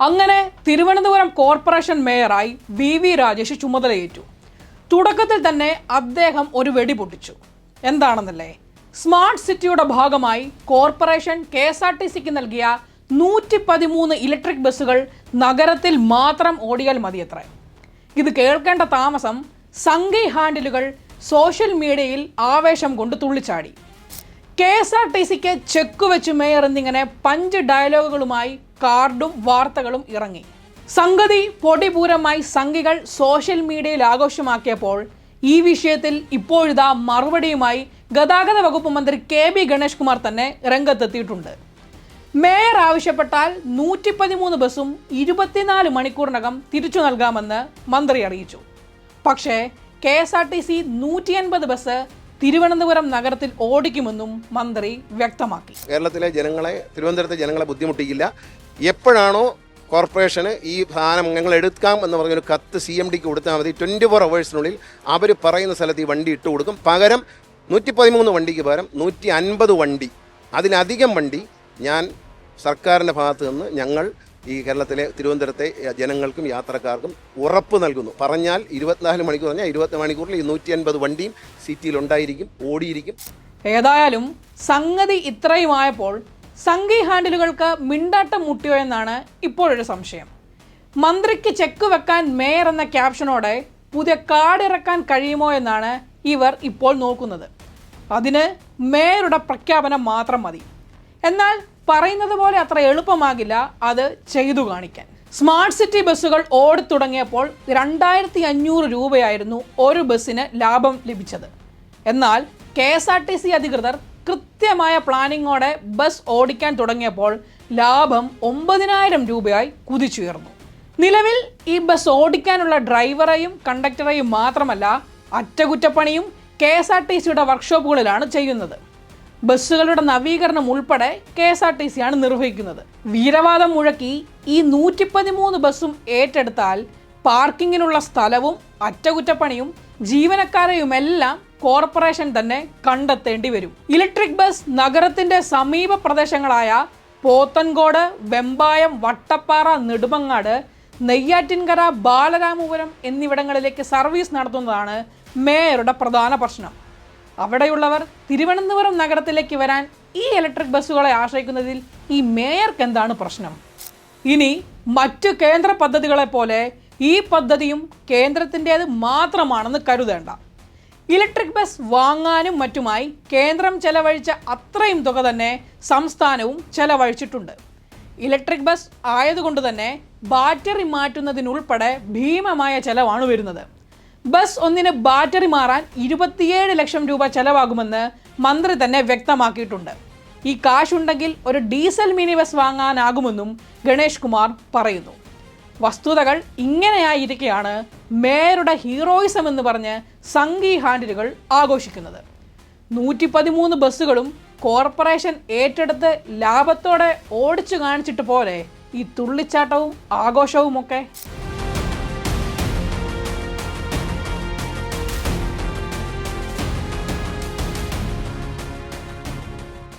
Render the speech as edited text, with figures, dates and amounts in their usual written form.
അങ്ങനെ Thiruvananthapuram corporation മേയറായി V Rajesh ചുമതലയേറ്റു. തുടക്കത്തിൽ തന്നെ അദ്ദേഹം ഒരു വെടി പൊട്ടിച്ചു. എന്താണെന്നല്ലേ? സ്മാർട്ട് സിറ്റിയുടെ ഭാഗമായി കോർപ്പറേഷൻ KSRTCക്ക് നൽകിയ 113 ഇലക്ട്രിക് ബസ്സുകൾ നഗരത്തിൽ മാത്രം ഓടിയാൽ മതിയത്രേ. ഇത് കേൾക്കേണ്ട താമസം സംഘി ഹാൻഡിലുകൾ സോഷ്യൽ മീഡിയയിൽ ആവേശം കൊണ്ട് തുള്ളിച്ചാടി. KSRTCക്ക് ചെക്ക് വെച്ച് മേയർ എന്നിങ്ങനെ പഞ്ച് ഡയലോഗുകളുമായി കാർഡും വാർത്തകളും ഇറങ്ങി. സംഗതി പൊടിപൂരമായി സംഘികൾ സോഷ്യൽ മീഡിയയിൽ ആഘോഷമാക്കിയപ്പോൾ ഈ വിഷയത്തിൽ ഇപ്പോഴിതാ മറുപടിയുമായി ഗതാഗത വകുപ്പ് മന്ത്രി KB ഗണേഷ് കുമാർ തന്നെ രംഗത്തെത്തിയിട്ടുണ്ട്. മേയർ ആവശ്യപ്പെട്ടാൽ 113 ബസ്സും 24 മണിക്കൂറിനകം തിരിച്ചു നൽകാമെന്ന് മന്ത്രി അറിയിച്ചു. പക്ഷേ KSRTC 180 ബസ് തിരുവനന്തപുരം നഗരത്തിൽ ഓടിക്കുമെന്നും മന്ത്രി വ്യക്തമാക്കി. കേരളത്തിലെ ജനങ്ങളെ, തിരുവനന്തപുരത്തെ ജനങ്ങളെ ബുദ്ധിമുട്ടിക്കില്ല. എപ്പോഴാണോ കോർപ്പറേഷന് ഈ സാധനം ഞങ്ങൾ എടുക്കാം എന്ന് പറഞ്ഞൊരു കത്ത് CMDക്ക് കൊടുത്താൽ മതി. 24 hours അവർ പറയുന്ന സ്ഥലത്ത് ഈ വണ്ടി ഇട്ട് കൊടുക്കും. പകരം 113 വണ്ടിക്ക് പകരം 150 വണ്ടി, അതിലധികം വണ്ടി ഞാൻ സർക്കാരിൻ്റെ ഭാഗത്ത് നിന്ന് ഞങ്ങൾ ഈ കേരളത്തിലെ തിരുവനന്തപുരത്തെ ജനങ്ങൾക്കും യാത്രക്കാർക്കും ഉറപ്പ് നൽകുന്നു. പറഞ്ഞാൽ 24 മണിക്കൂർ പറഞ്ഞാൽ 20 മണിക്കൂറിൽ ഈ 150 വണ്ടിയും സിറ്റിയിലുണ്ടായിരിക്കും, ഓടിയിരിക്കും. ഏതായാലും സംഗതി ഇത്രയുമായപ്പോൾ സംഘി ഹാൻഡിലുകൾക്ക് മിണ്ടാട്ടം മുട്ടിയോ എന്നാണ് ഇപ്പോഴൊരു സംശയം. മന്ത്രിക്ക് ചെക്ക് വെക്കാൻ മേയർ എന്ന ക്യാപ്ഷനോടെ പുതിയ കാർഡ് ഇറക്കാൻ കഴിയുമോ എന്നാണ് ഇവർ ഇപ്പോൾ നോക്കുന്നത്. അതിന് മേയറുടെ പ്രഖ്യാപനം മാത്രം മതി. എന്നാൽ പറയുന്നത് പോലെ അത്ര എളുപ്പമാകില്ല അത് ചെയ്തു കാണിക്കാൻ. സ്മാർട്ട് സിറ്റി ബസ്സുകൾ ഓടിത്തുടങ്ങിയപ്പോൾ 2500 രൂപയായിരുന്നു ഒരു ബസ്സിന് ലാഭം ലഭിച്ചത്. എന്നാൽ KSRTC അധികൃതർ കൃത്യമായ പ്ലാനിങ്ങോടെ ബസ് ഓടിക്കാൻ തുടങ്ങിയപ്പോൾ ലാഭം 9000 രൂപയായി കുതിച്ചുയർന്നു. നിലവിൽ ഈ ബസ് ഓടിക്കാനുള്ള ഡ്രൈവറെയും കണ്ടക്ടറെയും മാത്രമല്ല അറ്റകുറ്റപ്പണിയും KSRTCയുടെ വർക്ക്ഷോപ്പുകളിലാണ് ചെയ്യുന്നത്. ബസ്സുകളുടെ നവീകരണം ഉൾപ്പെടെ KSRTC ആണ് നിർവഹിക്കുന്നത്. വീരവാദം മുഴക്കി ഈ 113 ബസ്സും ഏറ്റെടുത്താൽ പാർക്കിങ്ങിനുള്ള സ്ഥലവും അറ്റകുറ്റപ്പണിയും ജീവനക്കാരെയുമെല്ലാം കോർപ്പറേഷൻ തന്നെ കണ്ടെത്തേണ്ടി വരും. ഇലക്ട്രിക് ബസ് നഗരത്തിന്റെ സമീപ പ്രദേശങ്ങളായ പോത്തൻകോട്, വെമ്പായം, വട്ടപ്പാറ, നെടുമങ്ങാട്, നെയ്യാറ്റിൻകര, ബാലരാമപുരം എന്നിവിടങ്ങളിലേക്ക് സർവീസ് നടത്തുന്നതാണ് മേയറുടെ പ്രധാന പ്രശ്നം. അവിടെയുള്ളവർ തിരുവനന്തപുരം നഗരത്തിലേക്ക് വരാൻ ഈ ഇലക്ട്രിക് ബസ്സുകളെ ആശ്രയിക്കുന്നതിൽ ഈ മേയർക്ക് എന്താണ് പ്രശ്നം? ഇനി മറ്റു കേന്ദ്ര പദ്ധതികളെ പോലെ ഈ പദ്ധതിയും കേന്ദ്രത്തിൻ്റേത് മാത്രമാണെന്ന് കരുതേണ്ട. ഇലക്ട്രിക് ബസ് വാങ്ങാനും മറ്റുമായി കേന്ദ്രം ചെലവഴിച്ച അത്രയും തുക തന്നെ സംസ്ഥാനവും ചെലവഴിച്ചിട്ടുണ്ട്. ഇലക്ട്രിക് ബസ് ആയതുകൊണ്ട് തന്നെ ബാറ്ററി മാറ്റുന്നതിനുൾപ്പെടെ ഭീമമായ ചെലവാണ് വരുന്നത്. ബസ് ഒന്നിന് ബാറ്ററി മാറാൻ 27 ലക്ഷം രൂപ ചെലവാകുമെന്ന് മന്ത്രി തന്നെ വ്യക്തമാക്കിയിട്ടുണ്ട്. ഈ കാശുണ്ടെങ്കിൽ ഒരു ഡീസൽ മിനി ബസ് വാങ്ങാനാകുമെന്നും ഗണേഷ് കുമാർ പറയുന്നു. വസ്തുതകൾ ഇങ്ങനെയായിരിക്കെയാണ് മേയറുടെ ഹീറോയിസം എന്ന് പറഞ്ഞ് സംഘി ഹാൻഡിലുകൾ ആഘോഷിക്കുന്നത്. 113 ബസ്സുകളും കോർപ്പറേഷൻ ഏറ്റെടുത്ത് ലാഭത്തോടെ ഓടിച്ചു കാണിച്ചിട്ട് പോലെ ഈ തുള്ളിച്ചാട്ടവും ആഘോഷവുമൊക്കെ.